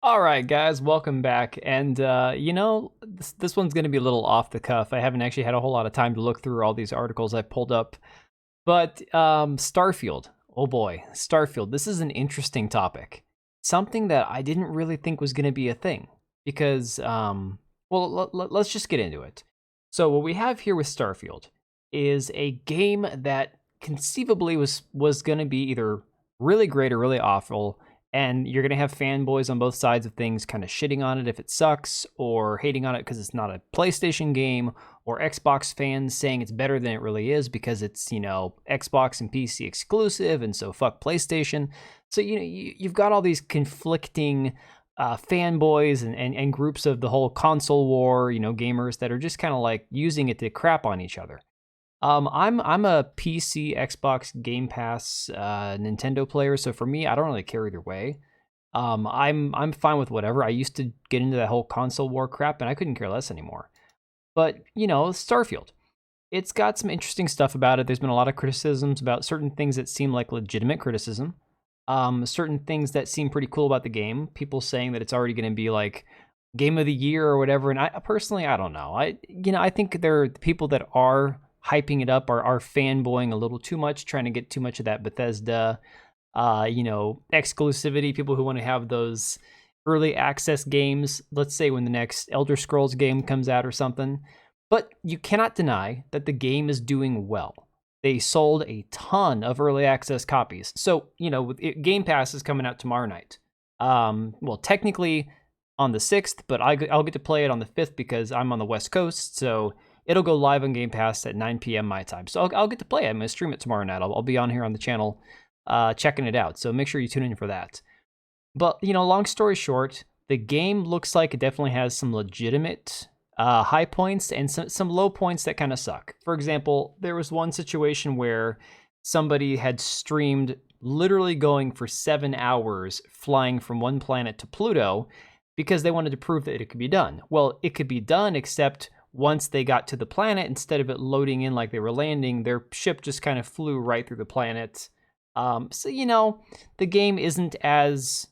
All right, guys, welcome back. And this one's going to be a little off the cuff. I haven't actually had a whole lot of time to look through all these articles I pulled up. But Starfield, oh boy, Starfield. This is an interesting topic. Something that I didn't really think was going to be a thing because, let's just get into it. So what we have here with Starfield is a game that conceivably was going to be either really great or really awful, and you're going to have fanboys on both sides of things kind of shitting on it if it sucks, or hating on it because it's not a PlayStation game, or Xbox fans saying it's better than it really is because it's, Xbox and PC exclusive, and so fuck PlayStation. So, you've got all these conflicting fanboys and groups of the whole console war, gamers that are just kind of like using it to crap on each other. I'm a PC, Xbox, Game Pass, Nintendo player, so for me, I don't really care either way. I'm fine with whatever. I used to get into that whole console war crap, and I couldn't care less anymore. But Starfield, it's got some interesting stuff about it. There's been a lot of criticisms about certain things that seem like legitimate criticism. Certain things that seem pretty cool about the game. People saying that it's already going to be like game of the year or whatever. And I personally, I don't know. I think there are people that are hyping it up are fanboying a little too much, trying to get too much of that Bethesda, exclusivity. People who want to have those early access games, let's say when the next Elder Scrolls game comes out or something. But you cannot deny that the game is doing well. They sold a ton of early access copies. So, Game Pass is coming out tomorrow night. Technically on the 6th, but I'll get to play it on the 5th because I'm on the West Coast. So it'll go live on Game Pass at 9 p.m. my time. So I'll get to play it. I'm going to stream it tomorrow night. I'll be on here on the channel checking it out. So make sure you tune in for that. But, long story short, the game looks like it definitely has some legitimate high points and some low points that kind of suck. For example, there was one situation where somebody had streamed literally going for 7 hours flying from one planet to Pluto because they wanted to prove that it could be done. Well, it could be done, except once they got to the planet, instead of it loading in like they were landing, their ship just kind of flew right through the planet. The game isn't as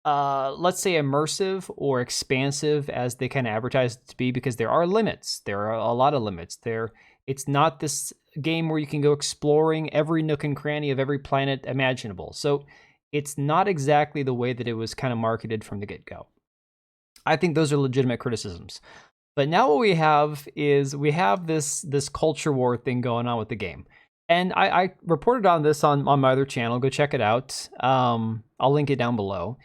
let's say immersive or expansive as they kind of advertise it to be, because there are limits. There are a lot of limits. It's not this game where you can go exploring every nook and cranny of every planet imaginable. So it's not exactly the way that it was kind of marketed from the get-go. I think those are legitimate criticisms. But now what we have is this culture war thing going on with the game. And I reported on this on my other channel. Go check it out. I'll link it down below.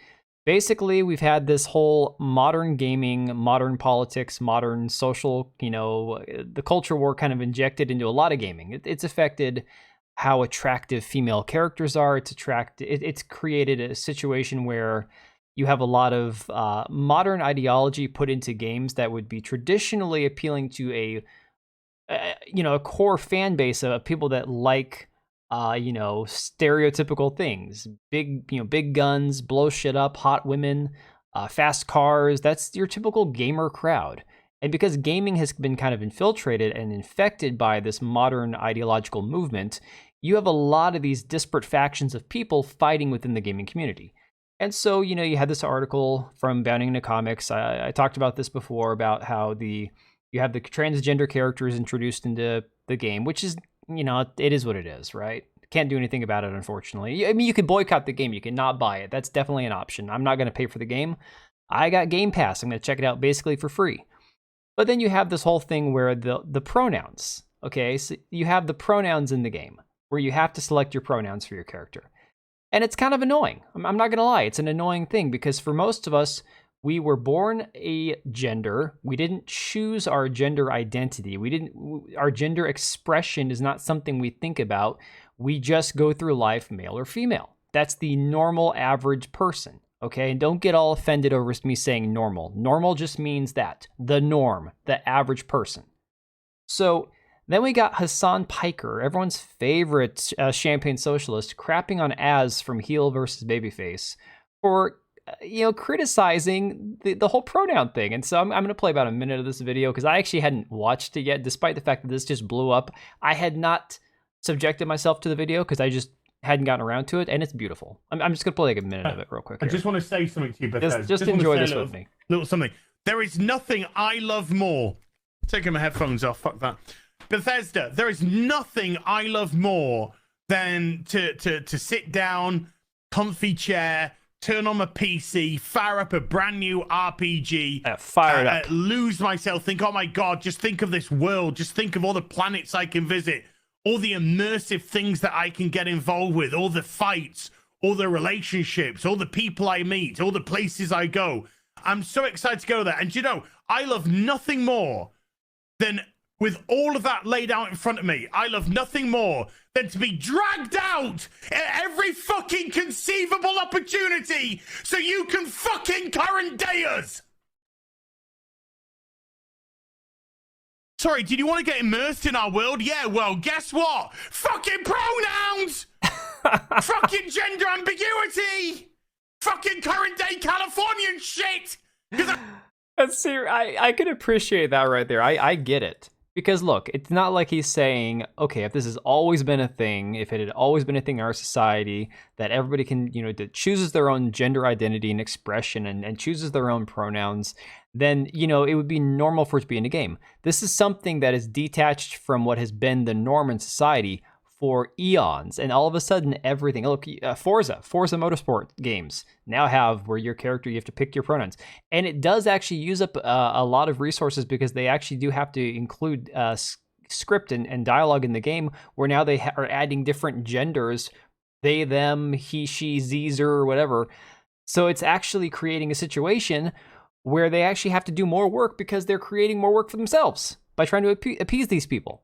Basically, we've had this whole modern gaming, modern politics, modern social, the culture war kind of injected into a lot of gaming. It's affected how attractive female characters are. It's created a situation where you have a lot of modern ideology put into games that would be traditionally appealing to a core fan base of people that like stereotypical things, big guns, blow shit up, hot women, fast cars. That's your typical gamer crowd. And because gaming has been kind of infiltrated and infected by this modern ideological movement, you have a lot of these disparate factions of people fighting within the gaming community. And so, you had this article from Bounding into Comics. I talked about this before, about how you have the transgender characters introduced into the game, which is, it is what it is, right? Can't do anything about it, unfortunately. I mean, you can boycott the game. You can not buy it. That's definitely an option. I'm not going to pay for the game. I got Game Pass. I'm going to check it out basically for free. But then you have this whole thing where the pronouns, okay? So you have the pronouns in the game where you have to select your pronouns for your character. And it's kind of annoying. I'm not going to lie. It's an annoying thing because for most of us, we were born a gender. We didn't choose our gender identity. Our gender expression is not something we think about. We just go through life male or female. That's the normal average person, okay? And don't get all offended over me saying normal. Normal just means that, the norm, the average person. So then we got Hasan Piker, everyone's favorite champagne socialist, crapping on Az from Heel versus Babyface for criticizing the whole pronoun thing. And so I'm going to play about a minute of this video because I actually hadn't watched it yet, despite the fact that this just blew up. I had not subjected myself to the video because I just hadn't gotten around to it, and it's beautiful. I'm just gonna play like a minute of it real quick I here. just want to say something to you, Bethesda. Just enjoy this with me. Little something. There is nothing I love more. Taking my headphones off. Fuck that. Bethesda. There is nothing I love more than to sit down, comfy chair, turn on my PC, fire up a brand new RPG, fire it up, lose myself, think, oh my god, just think of this world, just think of all the planets I can visit, all the immersive things that I can get involved with, all the fights, all the relationships, all the people I meet, all the places I go. I'm so excited to go there. And you know, I love nothing more than, with all of that laid out in front of me, I love nothing more than to be dragged out at every fucking conceivable opportunity so you can fucking current day us. Sorry, did you want to get immersed in our world? Yeah, well, guess what? Fucking pronouns! Fucking gender ambiguity! Fucking current day Californian shit! See, I could appreciate that right there. I get it. Because look, it's not like he's saying, okay, if this has always been a thing, if it had always been a thing in our society, that everybody can, you know, that chooses their own gender identity and expression and chooses their own pronouns, then, you know, it would be normal for it to be in a game. This is something that is detached from what has been the norm in society for eons, and all of a sudden everything, look, Forza Motorsport games now have where your character, you have to pick your pronouns, and it does actually use up a lot of resources because they actually do have to include script and dialogue in the game, where now they are adding different genders, they, them, he, she, z's, or whatever. So it's actually creating a situation where they actually have to do more work because they're creating more work for themselves by trying to appease these people.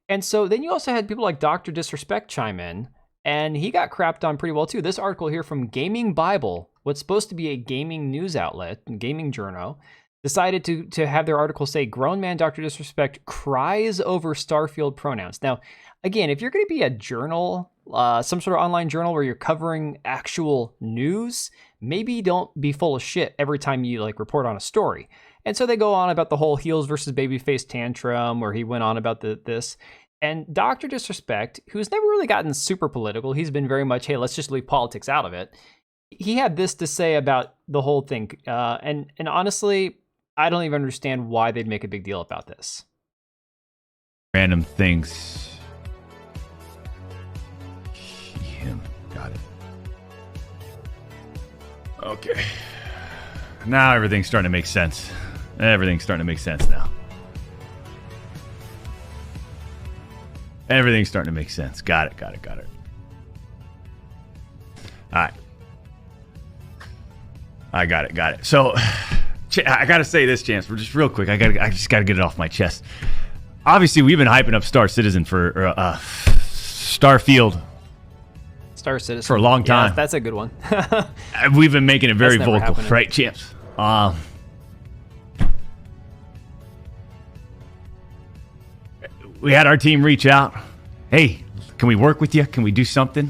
And so then you also had people like Dr. Disrespect chime in, and he got crapped on pretty well too. This article here from Gaming Bible, what's supposed to be a gaming news outlet, gaming journal, decided to have their article say, grown man Dr. Disrespect cries over Starfield pronouns. Now, again, if you're going to be a journal, some sort of online journal where you're covering actual news, maybe don't be full of shit every time you like report on a story. And so they go on about the whole heels versus babyface tantrum, where he went on about this. And Dr. Disrespect, who's never really gotten super political, he's been very much, hey, let's just leave politics out of it. He had this to say about the whole thing. And honestly, I don't even understand why they'd make a big deal about this. Random things. Him. Got it. Okay. Now everything's starting to make sense. Everything's starting to make sense now. Everything's starting to make sense. Got it. All right. I got it. So, I got to say this, Chance, for just real quick. I just got to get it off my chest. Obviously, we've been hyping up Star Citizen for Starfield. Star Citizen. For a long time. Yeah, that's a good one. We've been making it very vocal, happening. right, Champs? We had our team reach out. Hey, can we work with you? Can we do something?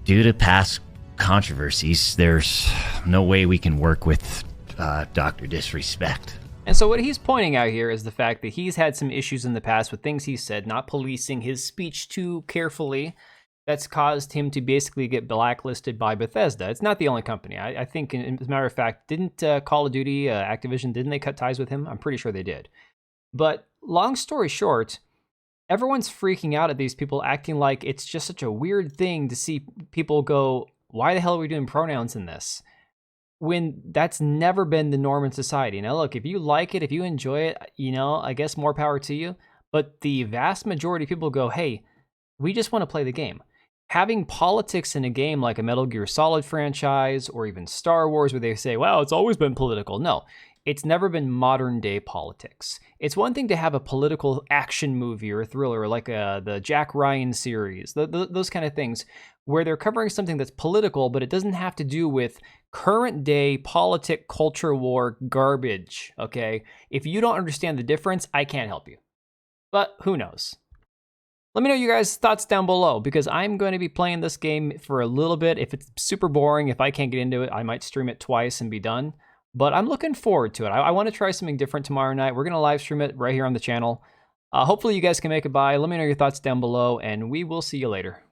Due to past controversies, there's no way we can work with Dr. Disrespect. And so what he's pointing out here is the fact that he's had some issues in the past with things he said, not policing his speech too carefully. That's caused him to basically get blacklisted by Bethesda. It's not the only company. I think, as a matter of fact, didn't Call of Duty, Activision, didn't they cut ties with him? I'm pretty sure they did. But long story short, everyone's freaking out at these people, acting like it's just such a weird thing to see people go, why the hell are we doing pronouns in this? When that's never been the norm in society. Now, look, if you like it, if you enjoy it, you know, I guess more power to you. But the vast majority of people go, hey, we just want to play the game. Having politics in a game like a Metal Gear Solid franchise or even Star Wars, where they say, wow, it's always been political. No, it's never been modern day politics. It's one thing to have a political action movie or a thriller like the Jack Ryan series, those kind of things, where they're covering something that's political, but it doesn't have to do with current day politic culture war garbage, okay? If you don't understand the difference, I can't help you. But who knows? Let me know your guys' thoughts down below, because I'm going to be playing this game for a little bit. If it's super boring, if I can't get into it, I might stream it twice and be done. But I'm looking forward to it. I want to try something different tomorrow night. We're going to live stream it right here on the channel. Hopefully you guys can make it by. Let me know your thoughts down below, and we will see you later.